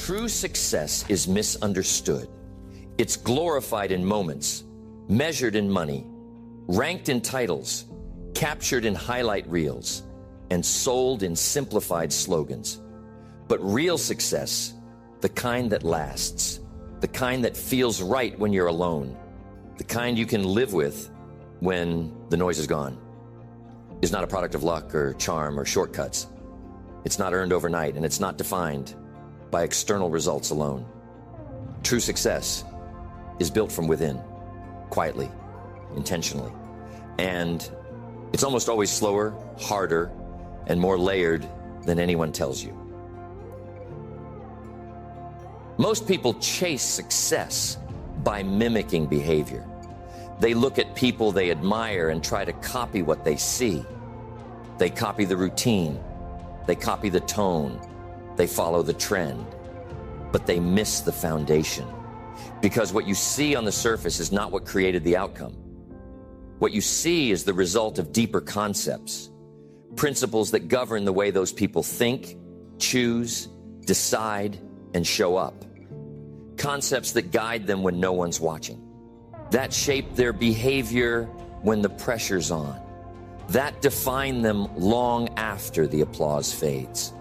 True success is misunderstood. It's glorified in moments, measured in money, ranked in titles, captured in highlight reels, and sold in simplified slogans. But real success, the kind that lasts, the kind that feels right when you're alone, the kind you can live with when the noise is gone, is not a product of luck or charm or shortcuts. It's not earned overnight, and it's not defined by external results alone. True success is built from within, quietly, intentionally. And it's almost always slower, harder, and more layered than anyone tells you. Most people chase success by mimicking behavior. They look at people they admire and try to copy what they see. They copy the routine. They copy the tone. They follow the trend. But they miss the foundation. Because what you see on the surface is not what created the outcome. What you see is the result of deeper concepts, principles that govern the way those people think, choose, decide, and show up. Concepts that guide them when no one's watching. That shape their behavior when the pressure's on. That define them long after the applause fades.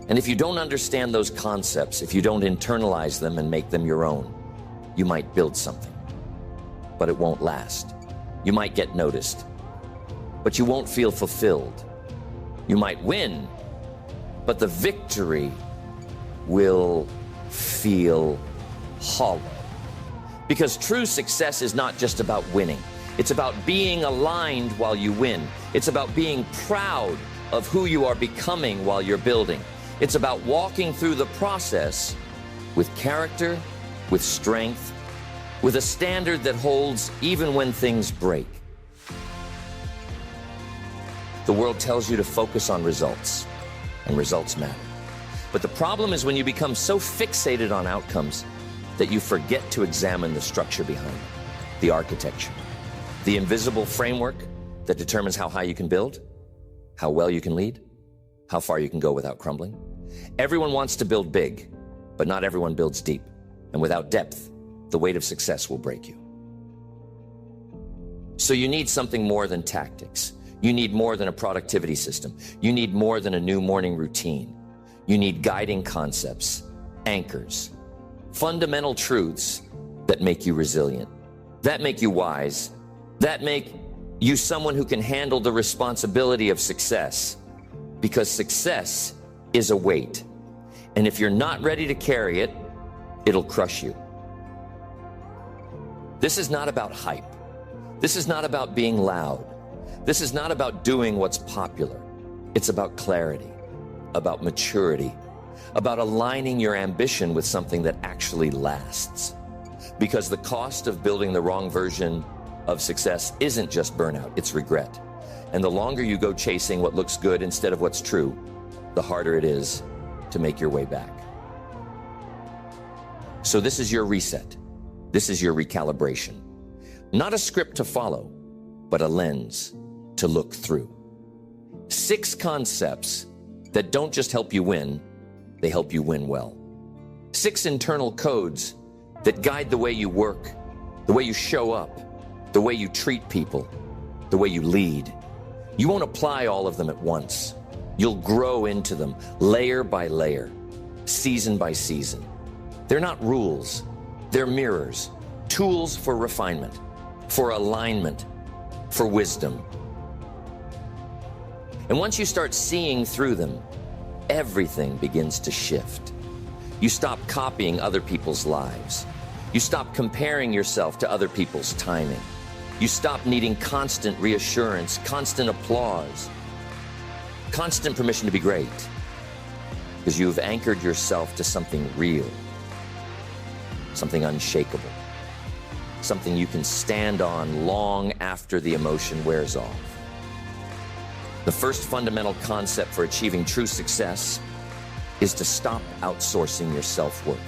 And if you don't understand those concepts, if you don't internalize them and make them your own, you might build something, but it won't last. You might get noticed, but you won't feel fulfilled. You might win, but the victory will feel hollow. Because true success is not just about winning. It's about being aligned while you win. It's about being proud of who you are becoming while you're building. It's about walking through the process with character, with strength, with a standard that holds even when things break. The world tells you to focus on results, and results matter. But the problem is when you become so fixated on outcomes that you forget to examine the structure behind it, the architecture, the invisible framework that determines how high you can build, how well you can lead, how far you can go without crumbling. Everyone wants to build big, but not everyone builds deep. And without depth, the weight of success will break you. So you need something more than tactics. You need more than a productivity system. You need more than a new morning routine. You need guiding concepts, anchors, fundamental truths that make you resilient, that make you wise, that make you someone who can handle the responsibility of success. Because success is a weight. And if you're not ready to carry it, it'll crush you. This is not about hype. This is not about being loud. This is not about doing what's popular. It's about clarity, about maturity, about aligning your ambition with something that actually lasts. Because the cost of building the wrong version of success isn't just burnout, it's regret. And the longer you go chasing what looks good instead of what's true, the harder it is to make your way back. So this is your reset. This is your recalibration. Not a script to follow, but a lens to look through. 6 concepts that don't just help you win, they help you win well. 6 internal codes that guide the way you work, the way you show up, the way you treat people, the way you lead. You won't apply all of them at once. You'll grow into them layer by layer, season by season. They're not rules, they're mirrors, tools for refinement, for alignment, for wisdom. And once you start seeing through them, everything begins to shift. You stop copying other people's lives. You stop comparing yourself to other people's timing. You stop needing constant reassurance, constant applause, constant permission to be great, because you've anchored yourself to something real, something unshakable, something you can stand on long after the emotion wears off. The first fundamental concept for achieving true success is to stop outsourcing your self-worth.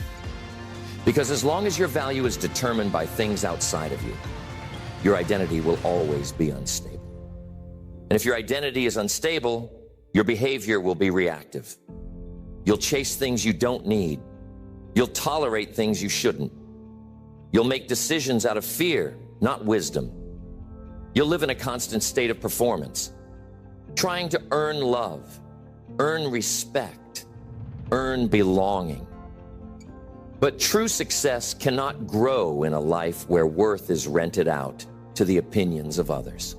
Because as long as your value is determined by things outside of you, your identity will always be unstable. And if your identity is unstable, your behavior will be reactive. You'll chase things you don't need. You'll tolerate things you shouldn't. You'll make decisions out of fear, not wisdom. You'll live in a constant state of performance, trying to earn love, earn respect, earn belonging. But true success cannot grow in a life where worth is rented out to the opinions of others.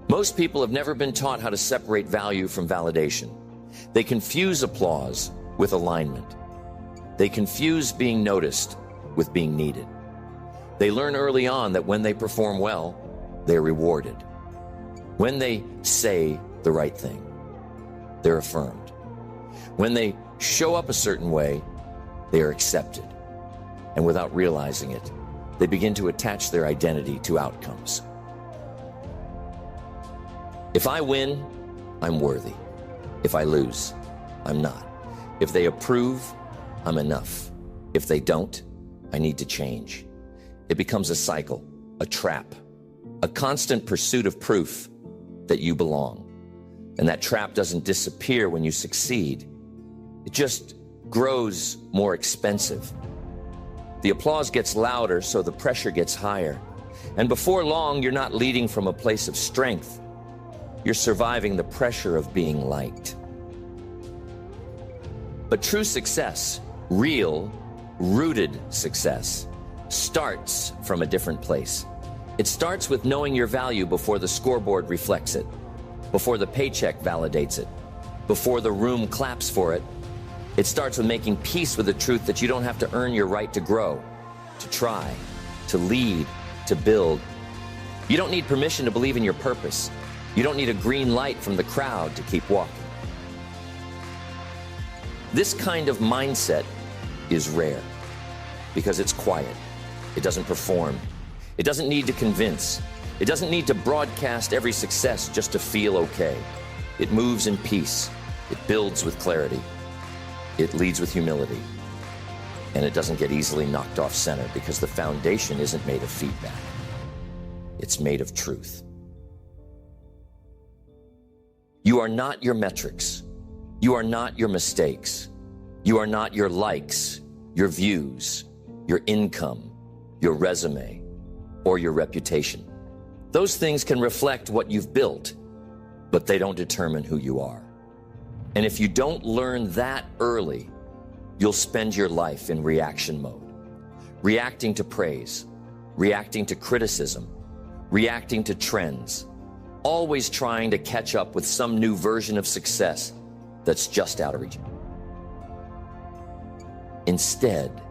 Most people have never been taught how to separate value from validation. They confuse applause with alignment. They confuse being noticed with being needed. They learn early on that when they perform well, they're rewarded. When they say the right thing, they're affirmed. When they show up a certain way, they are accepted. And without realizing it, they begin to attach their identity to outcomes. If I win, I'm worthy. If I lose, I'm not. If they approve, I'm enough. If they don't, I need to change. It becomes a cycle, a trap, a constant pursuit of proof that you belong. And that trap doesn't disappear when you succeed. It just grows more expensive. The applause gets louder, so the pressure gets higher. And before long, you're not leading from a place of strength. You're surviving the pressure of being liked. But true success, real, rooted success, starts from a different place. It starts with knowing your value before the scoreboard reflects it, before the paycheck validates it, before the room claps for it. It starts with making peace with the truth that you don't have to earn your right to grow, to try, to lead, to build. You don't need permission to believe in your purpose. You don't need a green light from the crowd to keep walking. This kind of mindset is rare because it's quiet. It doesn't perform. It doesn't need to convince. It doesn't need to broadcast every success just to feel okay. It moves in peace. It builds with clarity. It leads with humility. And it doesn't get easily knocked off center because the foundation isn't made of feedback. It's made of truth. You are not your metrics. You are not your mistakes. You are not your likes, your views, your income, your resume, or your reputation. Those things can reflect what you've built, but they don't determine who you are. And if you don't learn that early, you'll spend your life in reaction mode, reacting to praise, reacting to criticism, reacting to trends, always trying to catch up with some new version of success that's just out of reach. Instead,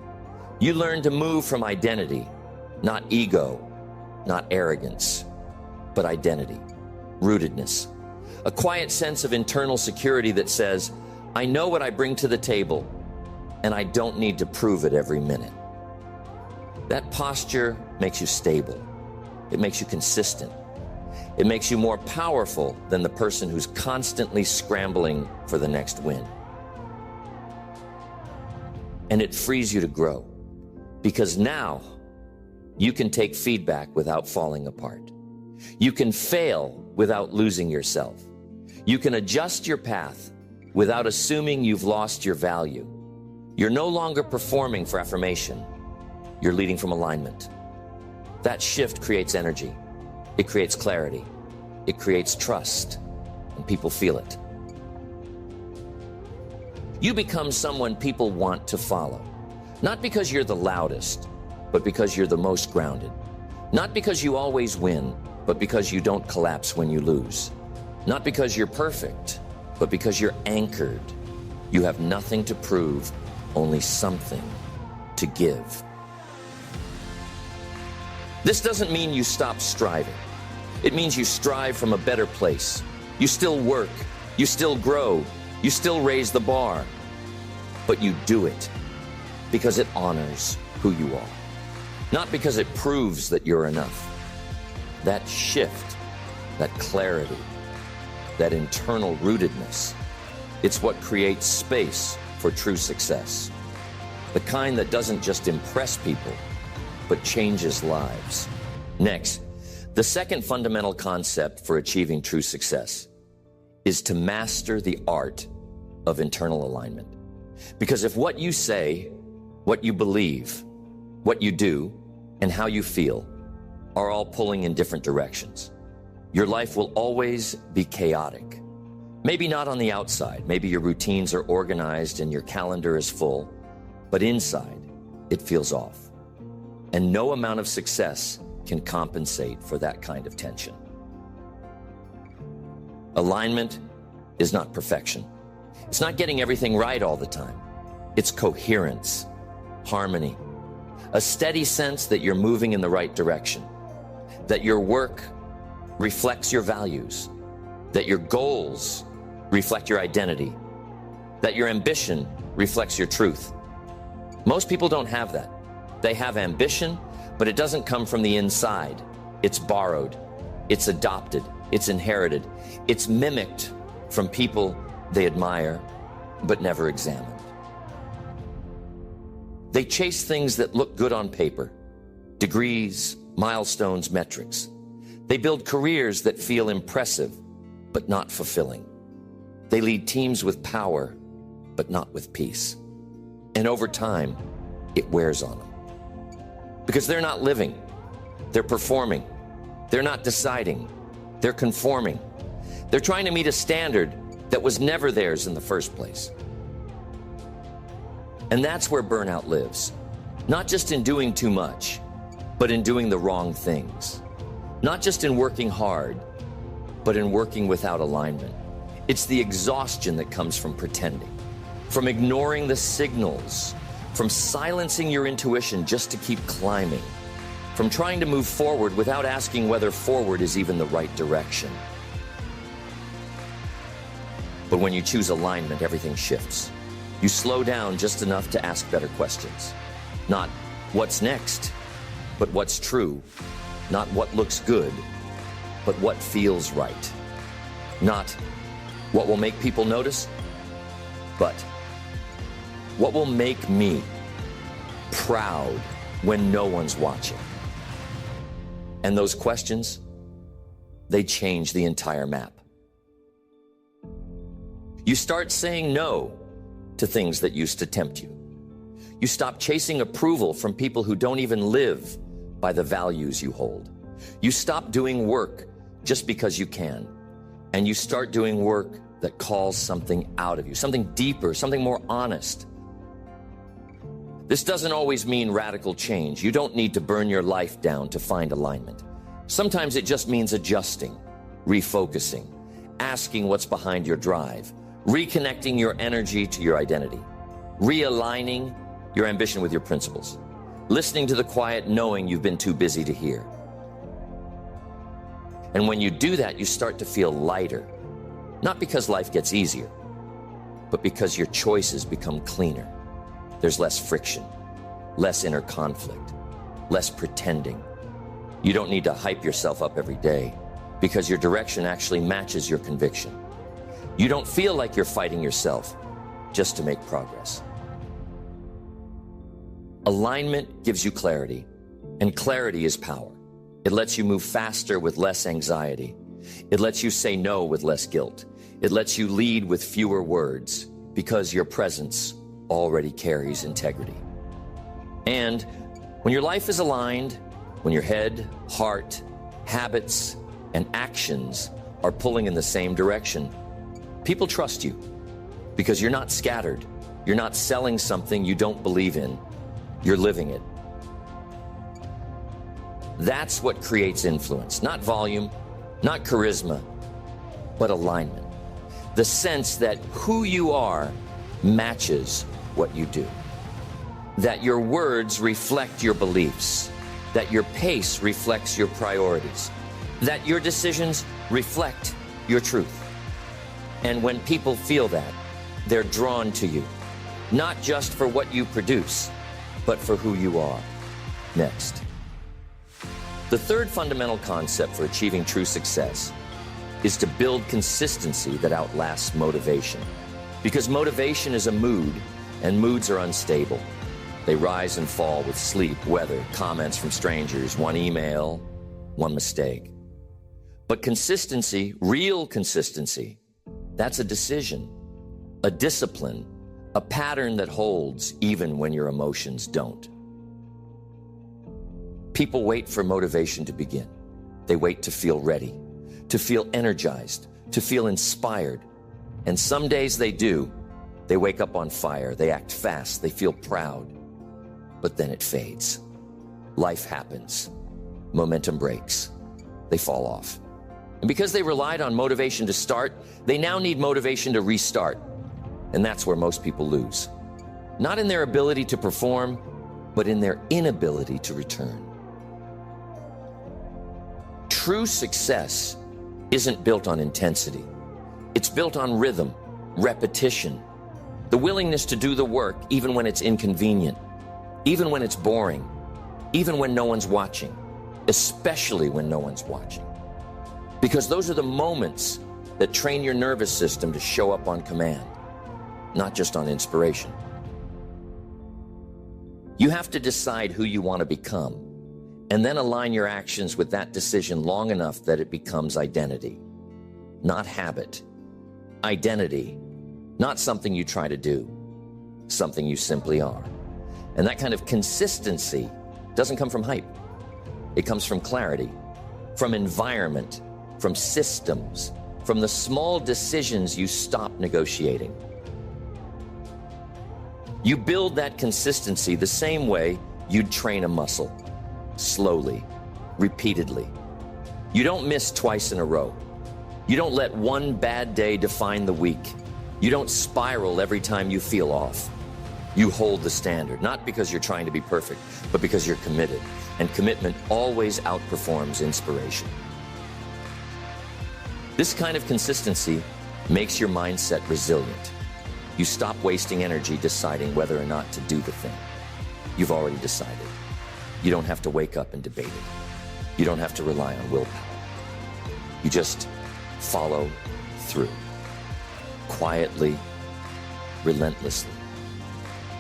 you learn to move from identity, not ego, not arrogance, but identity, rootedness, a quiet sense of internal security that says, I know what I bring to the table, and I don't need to prove it every minute. That posture makes you stable. It makes you consistent. It makes you more powerful than the person who's constantly scrambling for the next win. And it frees you to grow, because now you can take feedback without falling apart. You can fail without losing yourself. You can adjust your path without assuming you've lost your value. You're no longer performing for affirmation. You're leading from alignment. That shift creates energy. It creates clarity. It creates trust, and people feel it. You become someone people want to follow, not because you're the loudest, but because you're the most grounded. Not because you always win, but because you don't collapse when you lose. Not because you're perfect, but because you're anchored. You have nothing to prove, only something to give. This doesn't mean you stop striving. It means you strive from a better place. You still work, you still grow, you still raise the bar, but you do it because it honors who you are, not because it proves that you're enough. That shift, that clarity, that internal rootedness, it's what creates space for true success. The kind that doesn't just impress people, but changes lives. Next, the second fundamental concept for achieving true success is to master the art of internal alignment. Because if what you say, what you believe, what you do, and how you feel are all pulling in different directions, your life will always be chaotic. Maybe not on the outside. Maybe your routines are organized and your calendar is full, but inside, it feels off. And no amount of success can compensate for that kind of tension. Alignment is not perfection. It's not getting everything right all the time. It's coherence, harmony, a steady sense that you're moving in the right direction, that your work reflects your values, that your goals reflect your identity, that your ambition reflects your truth. Most people don't have that. They have ambition, but it doesn't come from the inside. It's borrowed, it's adopted, it's inherited, it's mimicked from people they admire but never examined. They chase things that look good on paper, degrees, milestones, metrics. They build careers that feel impressive but not fulfilling. They lead teams with power but not with peace. And over time, it wears on them. Because they're not living, they're performing, they're not deciding, they're conforming. They're trying to meet a standard that was never theirs in the first place. And that's where burnout lives. Not just in doing too much, but in doing the wrong things. Not just in working hard, but in working without alignment. It's the exhaustion that comes from pretending, from ignoring the signals, from silencing your intuition just to keep climbing, from trying to move forward without asking whether forward is even the right direction. But when you choose alignment, everything shifts. You slow down just enough to ask better questions. Not what's next, but what's true. Not what looks good, but what feels right. Not what will make people notice, but what will make me proud when no one's watching. And those questions, they change the entire map. You start saying no to things that used to tempt you. You stop chasing approval from people who don't even live by the values you hold. You stop doing work just because you can, and you start doing work that calls something out of you, something deeper, something more honest. This doesn't always mean radical change. You don't need to burn your life down to find alignment. Sometimes it just means adjusting, refocusing, asking what's behind your drive, reconnecting your energy to your identity, realigning your ambition with your principles, listening to the quiet knowing you've been too busy to hear. And when you do that, you start to feel lighter, not because life gets easier, but because your choices become cleaner. There's less friction, less inner conflict, less pretending. You don't need to hype yourself up every day because your direction actually matches your conviction. You don't feel like you're fighting yourself just to make progress. Alignment gives you clarity, and clarity is power. It lets you move faster with less anxiety. It lets you say no with less guilt. It lets you lead with fewer words because your presence already carries integrity. And when your life is aligned, when your head, heart, habits, and actions are pulling in the same direction, people trust you because you're not scattered. You're not selling something you don't believe in. You're living it. That's what creates influence, not volume, not charisma, but alignment. The sense that who you are matches what you do. That your words reflect your beliefs. That your pace reflects your priorities. That your decisions reflect your truth. And when people feel that, they're drawn to you, not just for what you produce, but for who you are. Next. The third fundamental concept for achieving true success is to build consistency that outlasts motivation. Because motivation is a mood, and moods are unstable. They rise and fall with sleep, weather, comments from strangers, one email, one mistake. But consistency, real consistency, that's a decision, a discipline, a pattern that holds even when your emotions don't. People wait for motivation to begin. They wait to feel ready, to feel energized, to feel inspired. And some days they do. They wake up on fire, they act fast, they feel proud. But then it fades. Life happens. Momentum breaks. They fall off. And because they relied on motivation to start, they now need motivation to restart. And that's where most people lose. Not in their ability to perform, but in their inability to return. True success isn't built on intensity. It's built on rhythm, repetition, the willingness to do the work even when it's inconvenient, even when it's boring, even when no one's watching, especially when no one's watching. Because those are the moments that train your nervous system to show up on command, not just on inspiration. You have to decide who you want to become, and then align your actions with that decision long enough that it becomes identity, not habit. Identity, not something you try to do, something you simply are. And that kind of consistency doesn't come from hype. It comes from clarity, from environment, from systems, from the small decisions you stop negotiating. You build that consistency the same way you'd train a muscle, slowly, repeatedly. You don't miss twice in a row. You don't let one bad day define the week. You don't spiral every time you feel off. You hold the standard, not because you're trying to be perfect, but because you're committed. And commitment always outperforms inspiration. This kind of consistency makes your mindset resilient. You stop wasting energy deciding whether or not to do the thing. You've already decided. You don't have to wake up and debate it. You don't have to rely on willpower. You just follow through, quietly, relentlessly.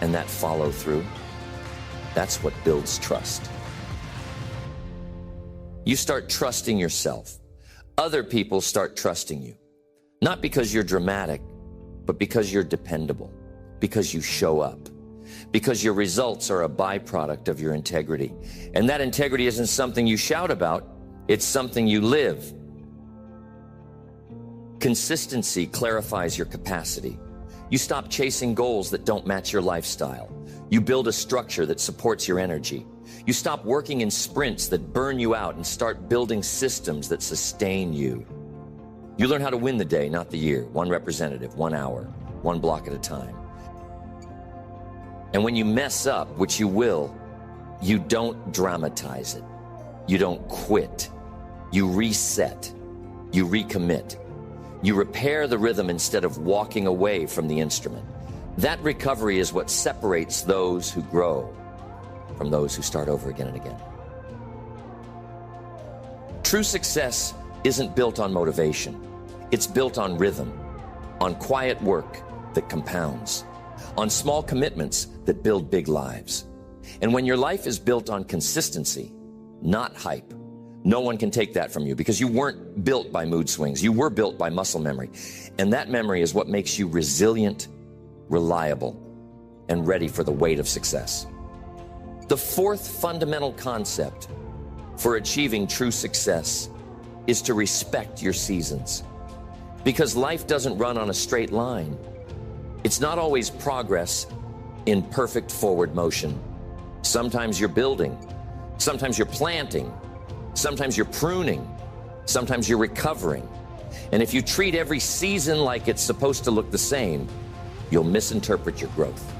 And that follow through, that's what builds trust. You start trusting yourself. Other people start trusting you. Not because you're dramatic, but because you're dependable, because you show up, because your results are a byproduct of your integrity. And that integrity isn't something you shout about, it's something you live. Consistency clarifies your capacity. You stop chasing goals that don't match your lifestyle. You build a structure that supports your energy. You stop working in sprints that burn you out and start building systems that sustain you. You learn how to win the day, not the year. One representative, 1 hour, one block at a time. And when you mess up, which you will, you don't dramatize it. You don't quit. You reset. You recommit. You repair the rhythm instead of walking away from the instrument. That recovery is what separates those who grow from those who start over again and again. True success isn't built on motivation. It's built on rhythm, on quiet work that compounds, on small commitments that build big lives. And when your life is built on consistency, not hype, no one can take that from you because you weren't built by mood swings. You were built by muscle memory. And that memory is what makes you resilient, reliable, and ready for the weight of success. The fourth fundamental concept for achieving true success is to respect your seasons. Because life doesn't run on a straight line. It's not always progress in perfect forward motion. Sometimes you're building. Sometimes you're planting. Sometimes you're pruning. Sometimes you're recovering. And if you treat every season like it's supposed to look the same, you'll misinterpret your growth.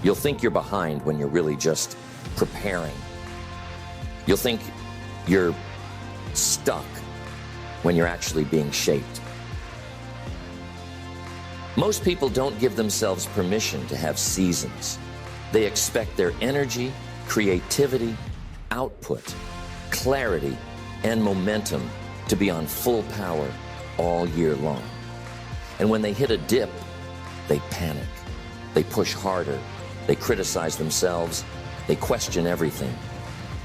You'll think you're behind when you're really just preparing. You'll think you're stuck when you're actually being shaped. Most people don't give themselves permission to have seasons. They expect their energy, creativity, output, clarity, and momentum to be on full power all year long. And when they hit a dip, they panic. They push harder. They criticize themselves. They question everything.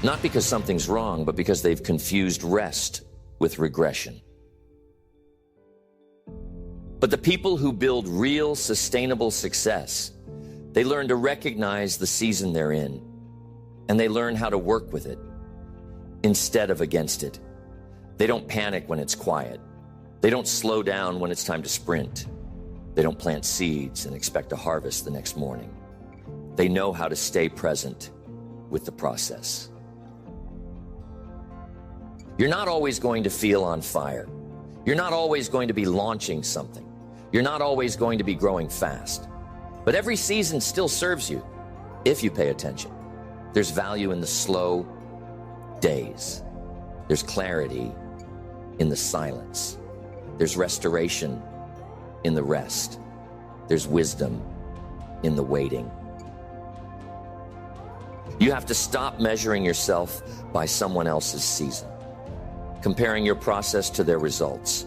Not because something's wrong, but because they've confused rest with regression. But the people who build real, sustainable success, they learn to recognize the season they're in, and they learn how to work with it instead of against it. They don't panic when it's quiet. They don't slow down when it's time to sprint. They don't plant seeds and expect a harvest the next morning. They know how to stay present with the process. You're not always going to feel on fire. You're not always going to be launching something. You're not always going to be growing fast. But every season still serves you if you pay attention. There's value in the slow days. There's clarity in the silence. There's restoration in the rest. There's wisdom in the waiting. You have to stop measuring yourself by someone else's season, comparing your process to their results,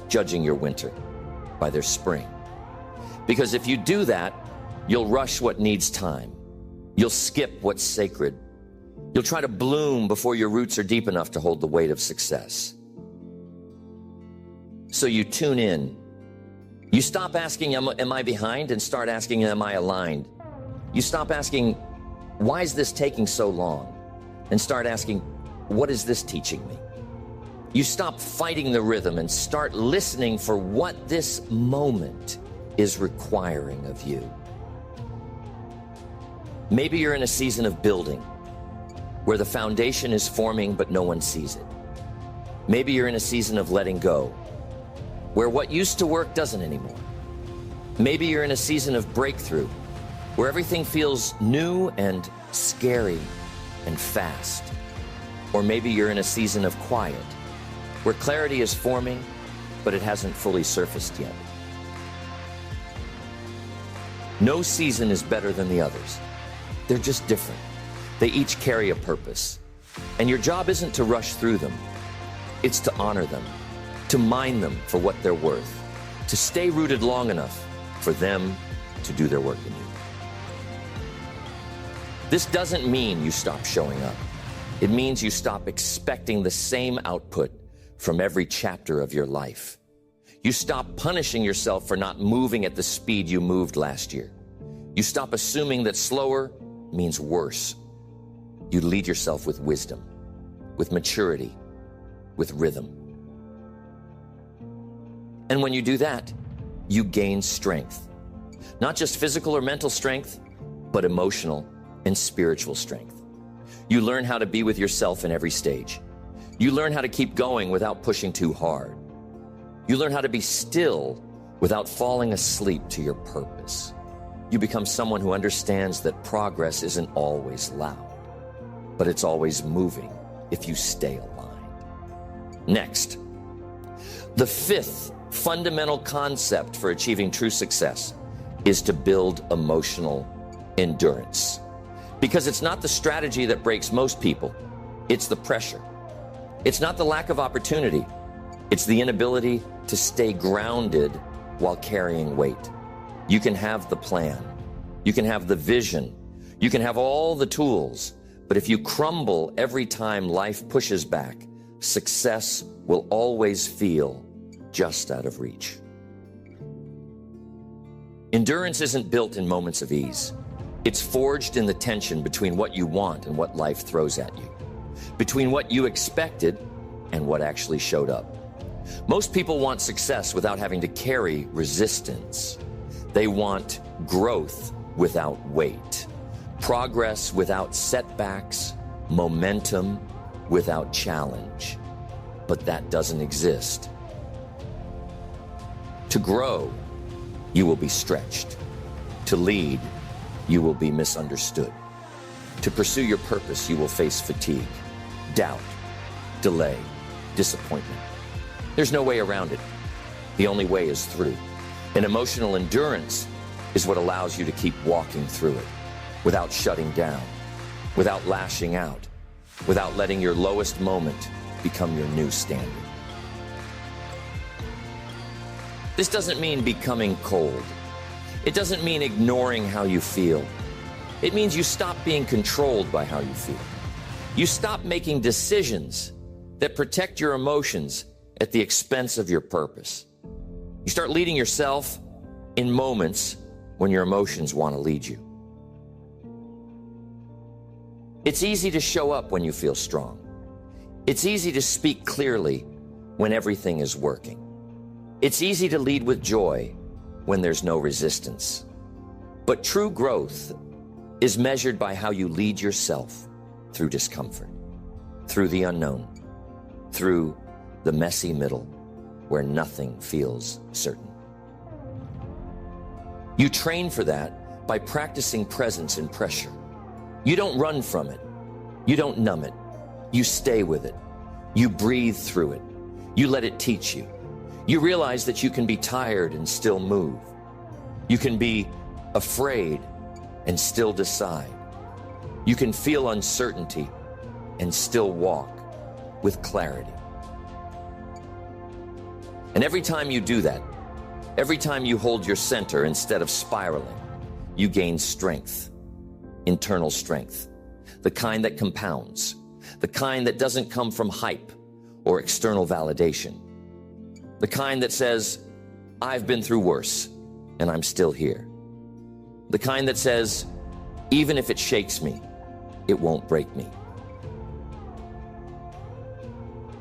judging your winter by their spring. Because if you do that, you'll rush what needs time. You'll skip what's sacred. You'll try to bloom before your roots are deep enough to hold the weight of success. So you tune in. You stop asking, am I behind? And start asking, am I aligned? You stop asking, why is this taking so long? And start asking, what is this teaching me? You stop fighting the rhythm and start listening for what this moment is requiring of you. Maybe you're in a season of building, where the foundation is forming but no one sees it. Maybe you're in a season of letting go, where what used to work doesn't anymore. Maybe you're in a season of breakthrough, where everything feels new and scary and fast. Or maybe you're in a season of quiet, where clarity is forming, but it hasn't fully surfaced yet. No season is better than the others. They're just different. They each carry a purpose. And your job isn't to rush through them. It's to honor them, to mine them for what they're worth, to stay rooted long enough for them to do their work in you. This doesn't mean you stop showing up. It means you stop expecting the same output from every chapter of your life. You stop punishing yourself for not moving at the speed you moved last year. You stop assuming that slower means worse. You lead yourself with wisdom, with maturity, with rhythm. And when you do that, you gain strength. Not just physical or mental strength, but emotional and spiritual strength. You learn how to be with yourself in every stage. You learn how to keep going without pushing too hard. You learn how to be still without falling asleep to your purpose. You become someone who understands that progress isn't always loud, but it's always moving if you stay aligned. Next, the fifth fundamental concept for achieving true success is to build emotional endurance. Because it's not the strategy that breaks most people, it's the pressure. It's not the lack of opportunity, it's the inability to stay grounded while carrying weight. You can have the plan, you can have the vision, you can have all the tools, but if you crumble every time life pushes back, success will always feel just out of reach. Endurance isn't built in moments of ease. It's forged in the tension between what you want and what life throws at you, between what you expected and what actually showed up. Most people want success without having to carry resistance. They want growth without weight, progress without setbacks, momentum without challenge. But that doesn't exist. To grow, you will be stretched. To lead, you will be misunderstood. To pursue your purpose, you will face fatigue, doubt, delay, disappointment. There's no way around it. The only way is through. And emotional endurance is what allows you to keep walking through it without shutting down, without lashing out, without letting your lowest moment become your new standard. This doesn't mean becoming cold. It doesn't mean ignoring how you feel. It means you stop being controlled by how you feel. You stop making decisions that protect your emotions at the expense of your purpose. You start leading yourself in moments when your emotions want to lead you. It's easy to show up when you feel strong. It's easy to speak clearly when everything is working. It's easy to lead with joy when there's no resistance. But true growth is measured by how you lead yourself through discomfort, through the unknown, through the messy middle where nothing feels certain. You train for that by practicing presence in pressure. You don't run from it. You don't numb it. You stay with it. You breathe through it. You let it teach you. You realize that you can be tired and still move. You can be afraid and still decide. You can feel uncertainty and still walk with clarity. And every time you do that, every time you hold your center instead of spiraling, you gain strength, internal strength, the kind that compounds, the kind that doesn't come from hype or external validation, the kind that says, I've been through worse and I'm still here, the kind that says, even if it shakes me, it won't break me.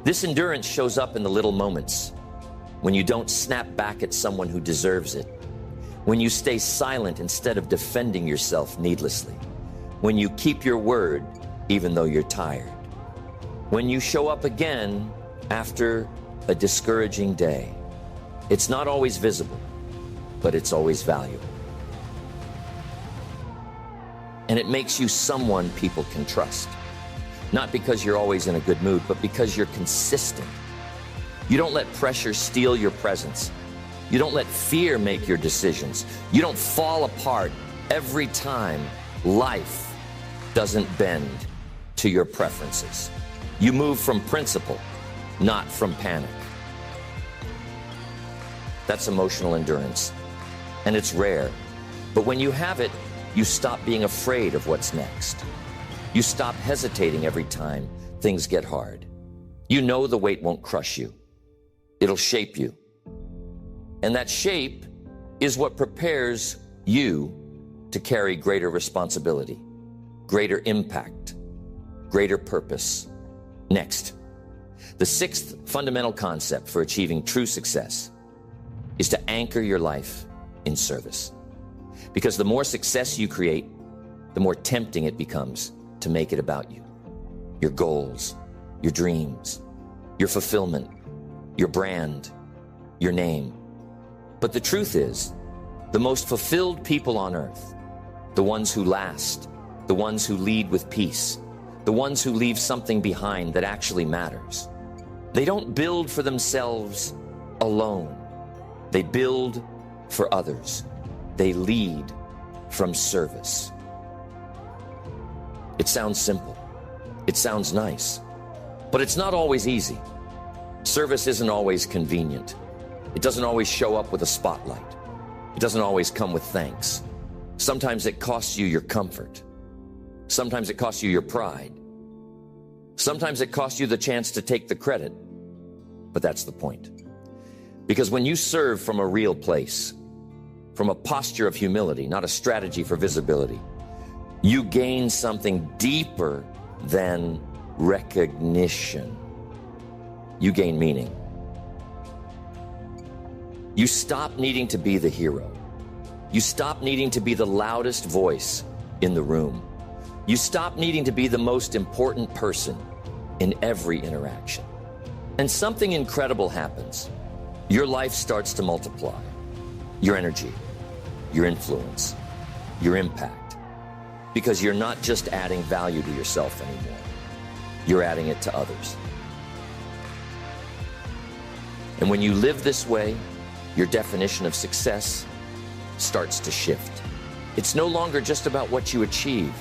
This endurance shows up in the little moments, when you don't snap back at someone who deserves it, when you stay silent instead of defending yourself needlessly, when you keep your word even though you're tired, when you show up again after a discouraging day. It's not always visible, but it's always valuable. And it makes you someone people can trust, not because you're always in a good mood, but because you're consistent. You don't let pressure steal your presence. You don't let fear make your decisions. You don't fall apart every time life doesn't bend to your preferences. You move from principle, not from panic. That's emotional endurance, and it's rare. But when you have it, you stop being afraid of what's next. You stop hesitating every time things get hard. You know the weight won't crush you. It'll shape you. And that shape is what prepares you to carry greater responsibility, greater impact, greater purpose. Next, the sixth fundamental concept for achieving true success is to anchor your life in service. Because the more success you create, the more tempting it becomes to make it about you. Your goals, your dreams, your fulfillment, your brand, your name. But the truth is, the most fulfilled people on earth, the ones who last, the ones who lead with peace, the ones who leave something behind that actually matters, they don't build for themselves alone. They build for others. They lead from service. It sounds simple. It sounds nice. But it's not always easy. Service isn't always convenient. It doesn't always show up with a spotlight. It doesn't always come with thanks. Sometimes it costs you your comfort. Sometimes it costs you your pride. Sometimes it costs you the chance to take the credit. But that's the point. Because when you serve from a real place, from a posture of humility, not a strategy for visibility, you gain something deeper than recognition. You gain meaning. You stop needing to be the hero. You stop needing to be the loudest voice in the room. You stop needing to be the most important person in every interaction. And something incredible happens. Your life starts to multiply. Your energy, your influence, your impact. Because you're not just adding value to yourself anymore. You're adding it to others. And when you live this way, your definition of success starts to shift. It's no longer just about what you achieve.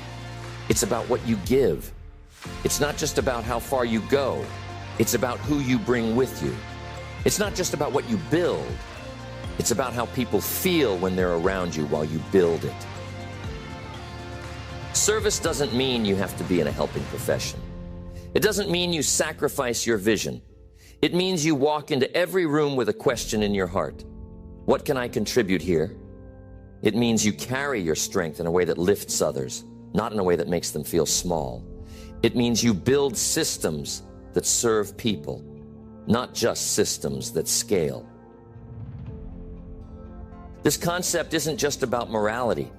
It's about what you give. It's not just about how far you go. It's about who you bring with you. It's not just about what you build. It's about how people feel when they're around you while you build it. Service doesn't mean you have to be in a helping profession. It doesn't mean you sacrifice your vision. It means you walk into every room with a question in your heart. What can I contribute here? It means you carry your strength in a way that lifts others, not in a way that makes them feel small. It means you build systems that serve people, not just systems that scale. This concept isn't just about morality,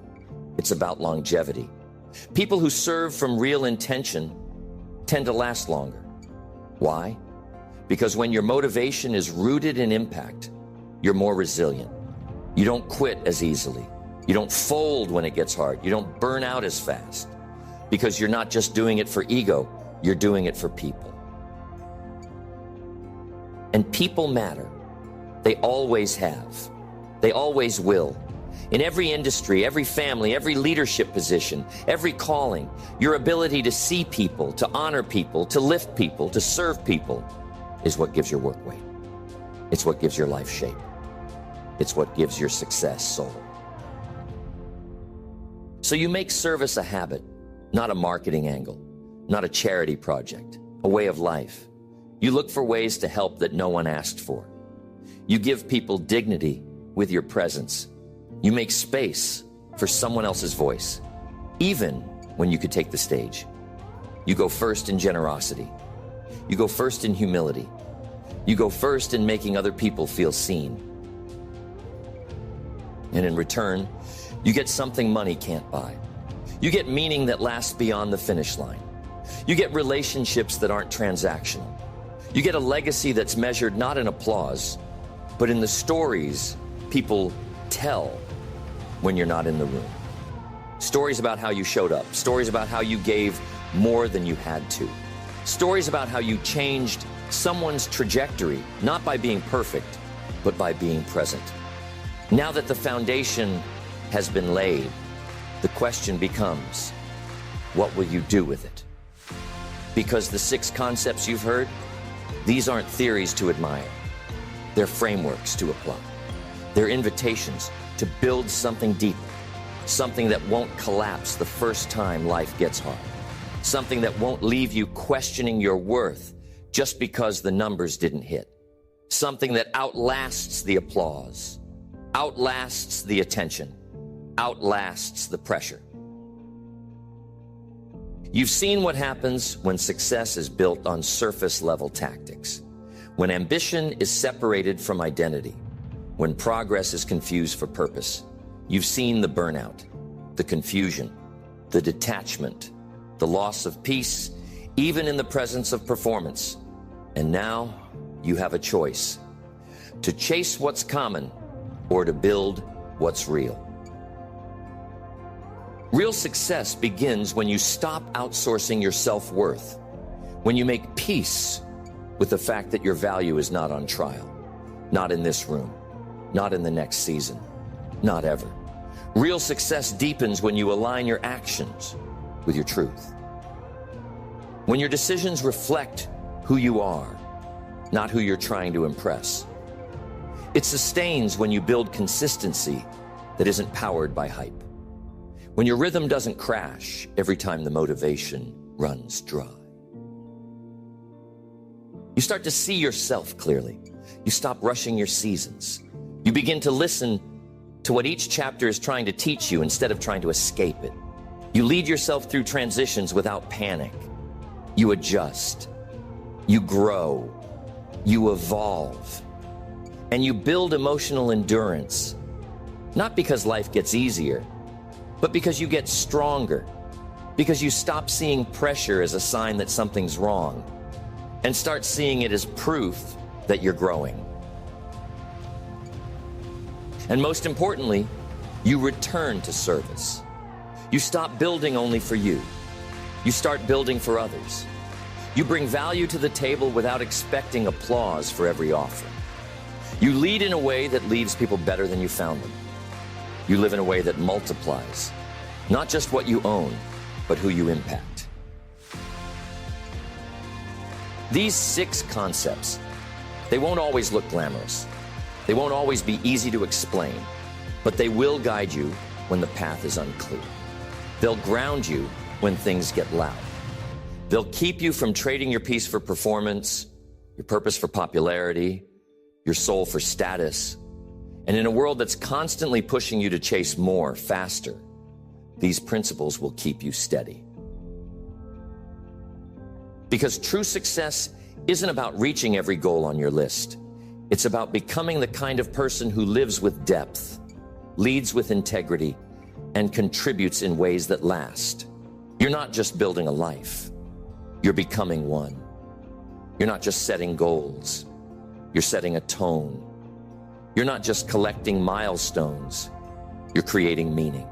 it's about longevity. People who serve from real intention tend to last longer. Why? Because when your motivation is rooted in impact, you're more resilient. You don't quit as easily. You don't fold when it gets hard. You don't burn out as fast. Because you're not just doing it for ego, you're doing it for people. And people matter. They always have. They always will. In every industry, every family, every leadership position, every calling, your ability to see people, to honor people, to lift people, to serve people is what gives your work weight. It's what gives your life shape. It's what gives your success soul. So you make service a habit, not a marketing angle, not a charity project, a way of life. You look for ways to help that no one asked for. You give people dignity with your presence. You make space for someone else's voice, even when you could take the stage. You go first in generosity. You go first in humility. You go first in making other people feel seen. And in return, you get something money can't buy. You get meaning that lasts beyond the finish line. You get relationships that aren't transactional. You get a legacy that's measured not in applause, but in the stories people tell when you're not in the room. Stories about how you showed up. Stories about how you gave more than you had to. Stories about how you changed someone's trajectory, not by being perfect, but by being present. Now that the foundation has been laid, the question becomes, what will you do with it? Because the 6 concepts you've heard, these aren't theories to admire. They're frameworks to apply. They're invitations to build something deeper, something that won't collapse the first time life gets hard, something that won't leave you questioning your worth just because the numbers didn't hit, something that outlasts the applause, outlasts the attention, outlasts the pressure. You've seen what happens when success is built on surface-level tactics, when ambition is separated from identity, when progress is confused for purpose. You've seen the burnout, the confusion, the detachment, the loss of peace, even in the presence of performance. And now you have a choice: to chase what's common or to build what's real. Real success begins when you stop outsourcing your self-worth, when you make peace with the fact that your value is not on trial, not in this room, not in the next season, not ever. Real success deepens when you align your actions with your truth. When your decisions reflect who you are, not who you're trying to impress. It sustains when you build consistency that isn't powered by hype. When your rhythm doesn't crash every time the motivation runs dry. You start to see yourself clearly. You stop rushing your seasons. You begin to listen to what each chapter is trying to teach you instead of trying to escape it. You lead yourself through transitions without panic. You adjust. You grow. You evolve. And you build emotional endurance, not because life gets easier, but because you get stronger, because you stop seeing pressure as a sign that something's wrong and start seeing it as proof that you're growing. And most importantly, you return to service. You stop building only for you. You start building for others. You bring value to the table without expecting applause for every offering. You lead in a way that leaves people better than you found them. You live in a way that multiplies, not just what you own, but who you impact. These 6 concepts, they won't always look glamorous. They won't always be easy to explain, but they will guide you when the path is unclear. They'll ground you when things get loud. They'll keep you from trading your peace for performance, your purpose for popularity, your soul for status, And in a world that's constantly pushing you to chase more, faster, these principles will keep you steady. Because true success isn't about reaching every goal on your list. It's about becoming the kind of person who lives with depth, leads with integrity, and contributes in ways that last. You're not just building a life, you're becoming one. You're not just setting goals, you're setting a tone. You're not just collecting milestones, you're creating meaning.